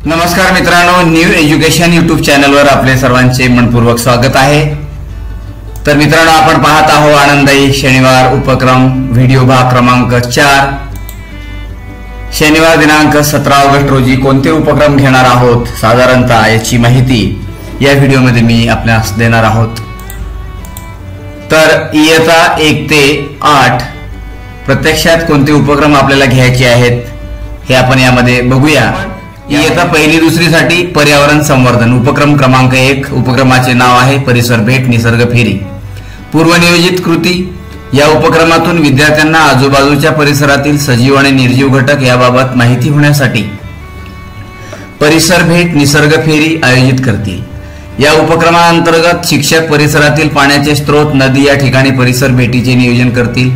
नमस्कार मित्रांनो, new education YouTube चॅनलवर आपले सर्वांचे मनपूर्वक स्वागत आहे। तर मित्रांनो, आपण पाहत आहोत आनंददायी शनिवार उपक्रम व्हिडिओ भाग क्रमांक 4। शनिवार दिनांक 17 ऑगस्ट रोजी कोणते उपक्रम घेणार आहोत साधारणतः याची माहिती या व्हिडिओमध्ये मी आपल्यास देणार आहोत। तर इयत्ता 1 ते 8 प्रत्यक्षात कोणते उपक्रम आपल्याला घ्यायचे आहेत हे आपण यामध्ये बघूया। इयत्ता 1ली 2री साठी पर्यावरण संवर्धन उपक्रम क्रमांक 1। उपक्रमाचे नाव आहे परिसर भेट निसर्ग फेरी। पूर्वनियोजित कृती। या उपक्रमातून विद्यार्थ्यांना आजूबाजूच्या परिसरातील सजीव आणि निर्जीव घटक याबाबत माहिती होण्यासाठी परिसर भेट निसर्ग फेरी आयोजित करतील। या उपक्रमांतर्गत शिक्षक परिसरातील पाण्याचे स्रोत, नदी या ठिकाणी परिसर भेटीचे नियोजन करतील।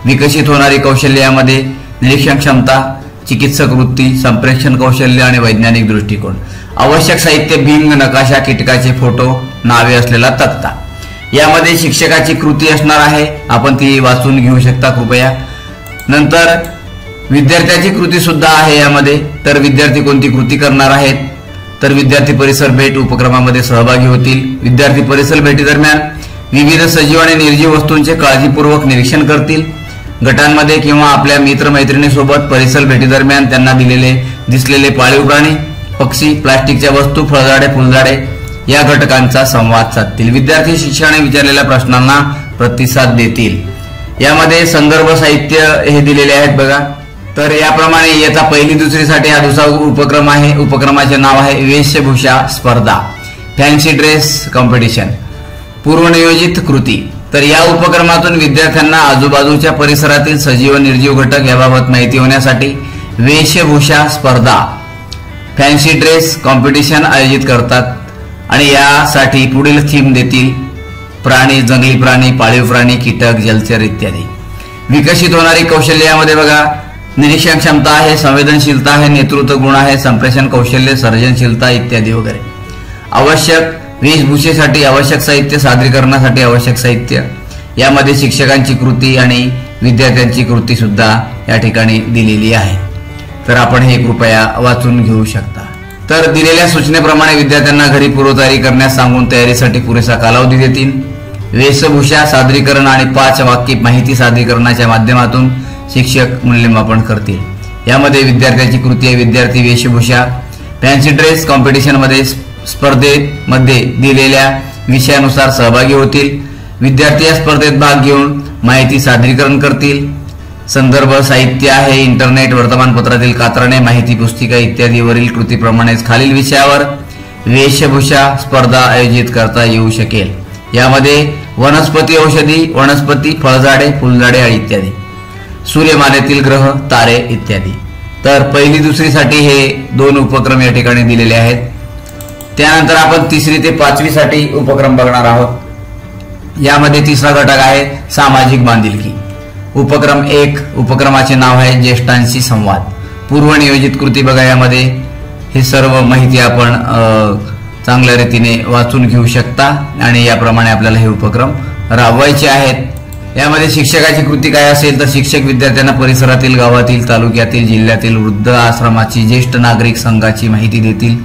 विकसित होणारी कौशल्य यामध्ये निरीक्षण क्षमता, चिकित्सक वृत्ती, संप्रेषण कौशल्य आणि वैज्ञानिक दृष्टिकोन। आवश्यक साहित्य भिंग, नकाशा, कीटकाचे फोटो, नावे असलेला तक्ता। यामध्ये शिक्षकाची कृती असणार आहे, आपण ती वाचून घेऊ शकता कृपया। नंतर विद्यार्थ्याची कृती सुद्धा आहे यामध्ये। तर विद्यार्थी कोणती कृती करणार आहेत, तर विद्यार्थी परिसर भेट उपक्रमामध्ये सहभागी होतील। विद्यार्थी परिसर भेटी दरम्यान विविध सजीव आणि निर्जीव वस्तूंचे काळजीपूर्वक निरीक्षण करतील। गटांमध्ये किंवा आपल्या मित्रमैत्रिणीसोबत परिसर भेटी दरम्यान त्यांना दिसलेले पाळीव प्राणी, पक्षी, प्लास्टिकच्या वस्तू, फळझाडे, फुलझाडे या घटकांचा संवाद साधतील। विद्यार्थी शिक्षकाने विचारलेल्या प्रश्नांना प्रतिसाद देतील। यामध्ये संदर्भ साहित्य हे दिलेले आहेत बघा। तर याप्रमाणे इयत्ता 1ली 2री साठी हा दुसरा उपक्रम आहे। उपक्रमाचे नाव आहे वेशभूषा स्पर्धा, फॅन्सी ड्रेस कॉम्पिटिशन। पूर्वनियोजित कृती। तर या उपक्रमातून विद्यार्थ्यांना आजूबाजूच्या परिसरातील सजीव व निर्जीव घटक याबाबत माहिती होण्यासाठी वेशभूषा स्पर्धा, फॅन्सी ड्रेस कॉम्पिटिशन आयोजित करतात आणि यासाठी पुढील थीम देतील: प्राणी, जंगली प्राणी, पाळीव प्राणी, कीटक, जलचर इत्यादी। विकसित होणारी कौशल्य यामध्ये बघा, निरीक्षण क्षमता आहे, संवेदनशीलता आहे, नेतृत्व गुण आहे, संप्रेषण कौशल्य, सर्जनशीलता इत्यादी वगैरे। आवश्यक वेशभूषेसाठी आवश्यक साहित्य, सादरीकरणासाठी आवश्यक साहित्य। यामध्ये शिक्षकांची कृती आणि विद्यार्थ्यांची कृती सुद्धा या ठिकाणी दिलेली आहे। तर आपण हे कृपया वाचून घेऊ शकता। तर दिलेल्या सूचनेप्रमाणे विद्यार्थ्यांना घरी पूर्वतयारी करण्यास सांगून तयारीसाठी पुरेसा कालावधी देतील। वेशभूषा सादरीकरण आणि 5 वाक्य माहिती सादरीकरणाच्या माध्यमातून शिक्षक मूल्यमापन करतील। यामध्ये विद्यार्थ्याची कृती आहे विद्यार्थी वेशभूषा फॅन्सी ड्रेस कॉम्पिटिशन मध्ये स्पर्धेमध्ये दिलेल्या विषयानुसार सहभागी होतील। विद्यार्थी या स्पर्धेत भाग घेऊन माहिती सादरीकरण करतील। संदर्भ साहित्य आहे इंटरनेट, वर्तमानपत्रातील कात्रणे, माहिती पुस्तिका इत्यादीवरील कृतीप्रमाणेच खालील विषयावर वेशभूषा स्पर्धा आयोजित करता येऊ शकेल। यामध्ये वनस्पती, औषधी वनस्पती, फळझाडे, फुलझाडे इत्यादी, सूर्यमालेतील ग्रह, तारे इत्यादी। तर 1ली 2री साठी हे 2 उपक्रम या ठिकाणी दिलेले आहेत। त्यानंतर आपण 3री ते 5वी साठी उपक्रम बघणार आहोत। यामध्ये 3रा घटक आहे सामाजिक बांधिलकी। उपक्रम 1 उपक्रमाचे नाव आहे ज्येष्ठांशी संवाद। पूर्वनियोजित कृती बघा, यामध्ये हे सर्व माहिती आपण चांगल्या रीतीने वाचून घेऊ शकता आणि याप्रमाणे आपल्याला हे उपक्रम राबवायचे आहेत। यामध्ये शिक्षकाची कृती काय असेल, तर शिक्षक विद्यार्थ्यांना परिसरातील, गावातील, तालुक्यातील, जिल्ह्यातील वृद्ध आश्रमाची, ज्येष्ठ नागरिक संघाची माहिती देतील।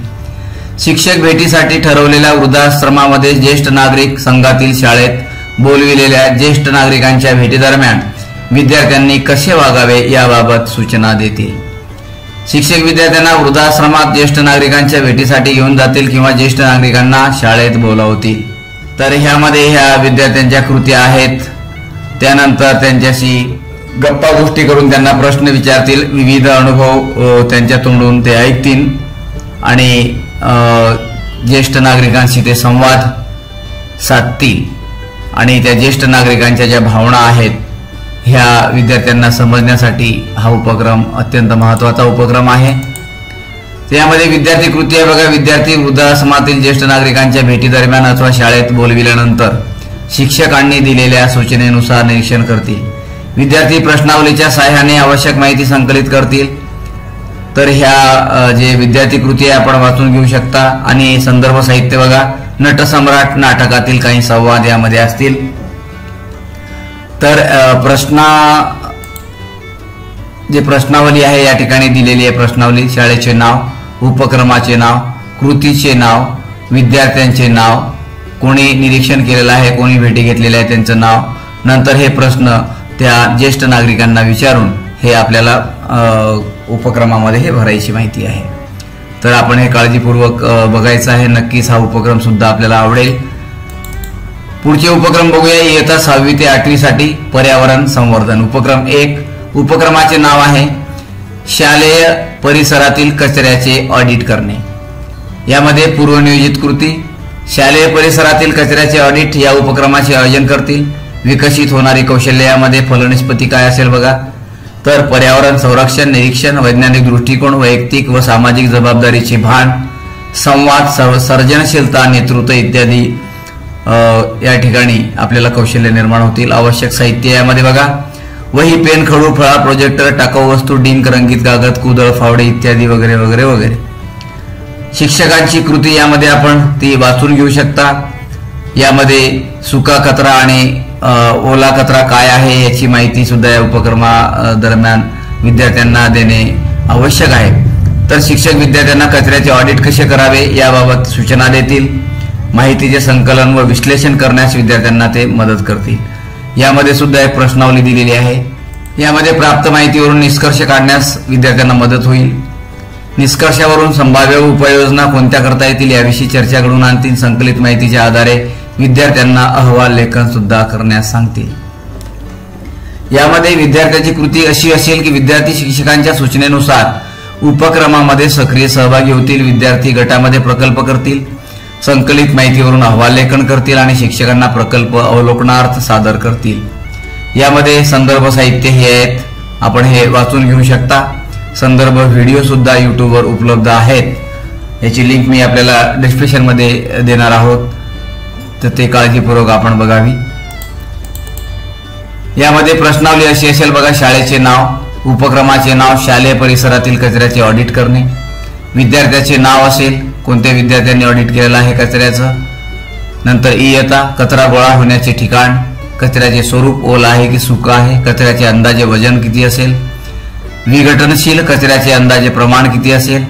शिक्षक भेटीसाठी ठरवलेल्या वृद्धाश्रमामध्ये ज्येष्ठ नागरिक संघातील शाळेत बोलविलेल्या ज्येष्ठ नागरिकांच्या भेटी दरम्यान विद्यार्थ्यांनी कसे वागावे याबाबत सूचना देतील। शिक्षक विद्यार्थ्यांना वृद्धाश्रमात ज्येष्ठ नागरिकांच्या भेटीसाठी घेऊन जातील किंवा ज्येष्ठ नागरिकांना शाळेत बोलावतील। तर ह्यामध्ये ह्या विद्यार्थ्यांच्या कृती आहेत। त्यानंतर त्यांच्याशी गप्पा गोष्टी करून त्यांना प्रश्न विचारतील, विविध अनुभव त्यांच्या तोंडून ते ऐकतील आणि ज्येष्ठ नागरिकांशी ते संवाद साधतील आणि त्या ज्येष्ठ नागरिकांच्या ज्या भावना आहेत ह्या विद्यार्थ्यांना समजण्यासाठी हा उपक्रम अत्यंत महत्त्वाचा उपक्रम आहे। त्यामध्ये विद्यार्थी कृती आहे बघा, विद्यार्थी वृद्धाश्रमातील ज्येष्ठ नागरिकांच्या भेटी दरम्यान अथवा शाळेत बोलविल्यानंतर शिक्षकांनी दिलेल्या सूचनेनुसार निरीक्षण करतील। विद्यार्थी प्रश्नावलीच्या सहाय्याने आवश्यक माहिती संकलित करतील। तर ह्या जे विद्यार्थी कृती आहे आपण वाचून घेऊ शकता। आणि संदर्भ साहित्य बघा, नटसम्राट नाटकातील काही संवाद यामध्ये असतील। तर जे प्रश्नावली आहे या ठिकाणी दिलेली आहे प्रश्नावली, शाळेचे नाव, उपक्रमाचे नाव, कृतीचे नाव, विद्यार्थ्यांचे नाव, कोणी निरीक्षण केलेलं आहे, कोणी भेटी घेतलेल्या आहे त्यांचं नाव, नंतर हे प्रश्न त्या ज्येष्ठ नागरिकांना विचारून हे आपल्याला उपक्रमामध्ये हे भरायची माहिती आहे. तर आपण हे काळजीपूर्वक बघायचं आहे. नक्कीच हा उपक्रम सुद्धा आपल्याला आवडेल. पुढचे उपक्रम बघूया. इयत्ता 6वी ते 8वी साठी पर्यावरण संवर्धन. उपक्रम 1. उपक्रमाचे नाव आहे शालेय परिसरातील कचऱ्याचे ऑडिट करणे. यामध्ये पूर्वनियोजित कृती, शालेय परिसरातील कचऱ्याचे ऑडिट या उपक्रमाचे आयोजन करतील. विकसित होणारी कौशल्य, यामध्ये फलनिष्पत्ती काय असेल बघा. तर पर्यावरण संरक्षण, निरीक्षण, वैज्ञानिक दृष्टिकोन, वैयक्तिक व सामाजिक जबाबदारीचे भान, संवाद, सर्जनशीलता, नेतृत्व इत्यादी या ठिकाणी आपल्याला कौशल्य निर्माण होतील. आवश्यक साहित्य यामध्ये बघा वही, पेन, खडू, फळा, प्रोजेक्टर, टाकाऊ वस्तू, डिंक, रंगीत कागद, कुदळ, फावडे इत्यादी वगैरे वगैरे वगैरे. शिक्षकांची कृती यामध्ये आपण ती वाचून घेऊ शकता. यामध्ये सुका कचरा आणि ओला कचरा काय आहे याची माहिती सुद्धा या उपक्रमा दरम्यान विद्यार्थ्यांना देणे आवश्यक आहे. तर शिक्षक विद्यार्थ्यांना कचऱ्याचे ऑडिट कसे करावे याबाबत सूचना देतील. माहितीचे संकलन व विश्लेषण करण्यास विद्यार्थ्यांना ते मदत करतील. यामध्ये सुद्धा एक प्रश्नावली दिलेली आहे. यामध्ये प्राप्त माहितीवरून निष्कर्ष काढण्यास विद्यार्थ्यांना मदत होईल. निष्कर्षावरून संभाव्य उपाययोजना कोणत्या करता येतील याविषयी चर्चा घडवून आणतील. संकलित माहितीच्या आधारे विद्यार्थ्यांना अहवाल लेखन सुद्धा करण्यास सांगतील. यामध्ये विद्यार्थ्याची कृती अशी असेल की विद्यार्थी शिक्षकांच्या सूचनेनुसार उपक्रमामध्ये सक्रिय सहभागी होतील. विद्यार्थी गटामध्ये प्रकल्प करतील, संकलित माहितीवरून अहवाल लेखन करतील आणि शिक्षकांना प्रकल्प अवलोकनार्थ सादर करतील. यामध्ये संदर्भ साहित्य हे आहेत, आपण हे वाचून घेऊ शकता. संदर्भ व्हिडिओ सुद्धा यूट्यूबवर उपलब्ध आहेत. याची लिंक मी आपल्याला डिस्क्रिप्शन मध्ये देणार आहोत, तर ते काळजीपूर्वक आपण बघावी. यामध्ये प्रश्नावली अशी असेल बघा. शाळेचे नाव, उपक्रमाचे नाव, शालेय परिसरातील कचऱ्याचे ऑडिट करणे. विद्यार्थ्याचे नाव असेल, कोणत्या विद्यार्थ्यांनी ऑडिट केलेलं आहे कचऱ्याचं. नंतर इयत्ता, कचरा गोळा होण्याचे ठिकाण, कचऱ्याचे स्वरूप ओला आहे की सुका आहे, कचऱ्याचे अंदाजे वजन किती असेल, विघटनशील कचऱ्याचे अंदाजे प्रमाण किती असेल,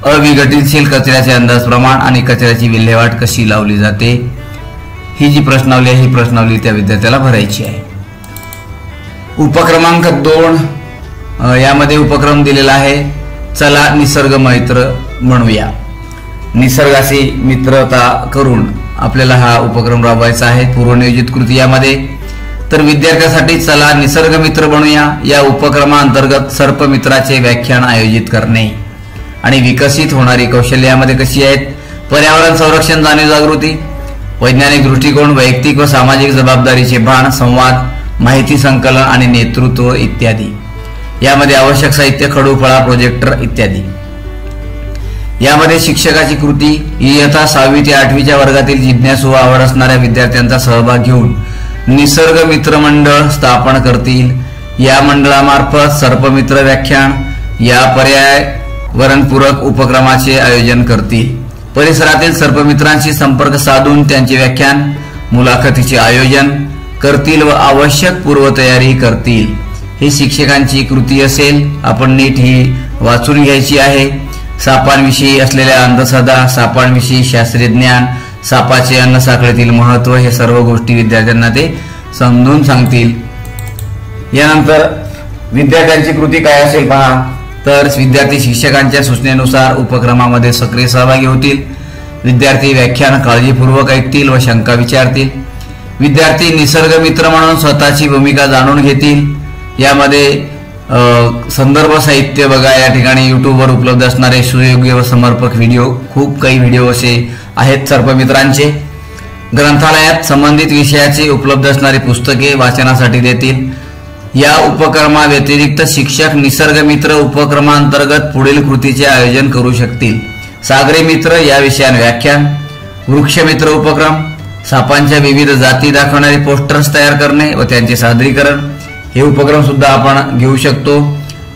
अविघटनशील कचऱ्याचे अंदाज प्रमाण आणि कचऱ्याची विल्हेवाट कशी लावली जाते. ही जी प्रश्नावली आहे ही प्रश्नावली त्या विद्यार्थ्याला भरायची आहे. उपक्रमांक 2 यामध्ये उपक्रम दिलेला आहे चला निसर्ग मैत्र बनूया. निसर्गाशी मित्रता करून आपल्याला हा उपक्रम राबवायचा आहे. पूर्वनियोजित कृती यामध्ये तर विद्यार्थ्यांसाठी चला निसर्ग मित्र बनूया या उपक्रमाअंतर्गत सर्पमित्राचे व्याख्यान आयोजित करणे आणि विकसित होणारी कौशल्य यामध्ये कशी आहेत. पर्यावरण संरक्षण, जाणीव जागृती, वैज्ञानिक दृष्टिकोन, वैयक्तिक व सामाजिक जबाबदारीचे भान, संवाद, माहिती संकलन आणि नेतृत्व इत्यादी. यामध्ये आवश्यक साहित्य खडू, फळा, प्रोजेक्टर इत्यादी. यामध्ये शिक्षकाची कृती इयत्ता 6वी ते 8वीच्या वर्गातील जिज्ञासू व आवड असणाऱ्या विद्यार्थ्यांचा सहभाग घेऊन निसर्ग मित्र मंडळ स्थापन करतील. या मंडळामार्फत सर्पमित्र व्याख्यान या पर्यावरणपूरक उपक्रमाचे आयोजन करतील. परिसरातील सर्पमित्रांशी संपर्क साधून त्यांचे व्याख्यान, मुलाखतीचे आयोजन करतील व आवश्यक पूर्वतयारी करतील. ही शिक्षकांची कृती असेल. आपण नीट ही वाचून घ्यायची आहे. सापांविषयी असलेल्या अंधश्रद्धा, सापांविषयी शास्त्रीय ज्ञान, सापाचे अन्न साखळीतील महत्व, हे सर्व गोष्टी विद्यार्थ्यांना ते समजून सांगतील. यानंतर विद्यार्थ्यांची कृती काय असेल पहा. तर विद्यार्थी शिक्षकांच्या सूचनेनुसार उपक्रमामध्ये सक्रिय सहभागी होतील. विद्यार्थी व्याख्यान काळजीपूर्वक ऐकतील व शंका विचारतील. विद्यार्थी निसर्ग मित्र म्हणून स्वतःची भूमिका जाणून घेतील. यामध्ये संदर्भ साहित्य बघा. या ठिकाणी यूट्यूबवर उपलब्ध असणारे सुयोग्य व समर्पक व्हिडिओ, खूप काही व्हिडिओ असे आहेत सर्पमित्रांचे. ग्रंथालयात संबंधित विषयाची उपलब्ध असणारी पुस्तके वाचनासाठी देतील. या उपक्रमा व्यतिरिक्त शिक्षक निसर्ग मित्र उपक्रमांतर्गत पुढील कृतीचे आयोजन करू शकतील. सागरी मित्र या विषयावर व्याख्यान, वृक्षमित्र उपक्रम, सापांच्या विविध जाती दाखवणारे पोस्टर्स तयार करणे व त्यांचे सादरीकरण, हे उपक्रम सुद्धा आपण घेऊ शकतो.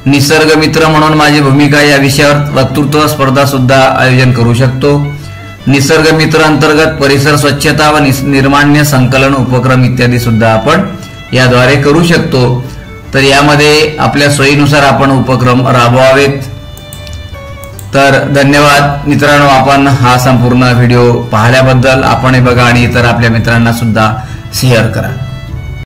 निसर्ग मित्र म्हणून माझी भूमिका या विषयावर वक्तृत्व स्पर्धा सुद्धा आयोजन करू शकतो. निसर्ग मित्र अंतर्गत परिसर स्वच्छता व निर्माण्य संकलन उपक्रम इत्यादी सुद्धा आपण याद्वारे करू शकतो. तर यामध्ये आपल्या सोयीनुसार आपण उपक्रम राबवावेत. तर धन्यवाद मित्रांनो, आपण हा संपूर्ण व्हिडिओ पाहिल्याबद्दल. आपणही बघा आणि इतर आपल्या मित्रांना सुद्धा शेअर करा.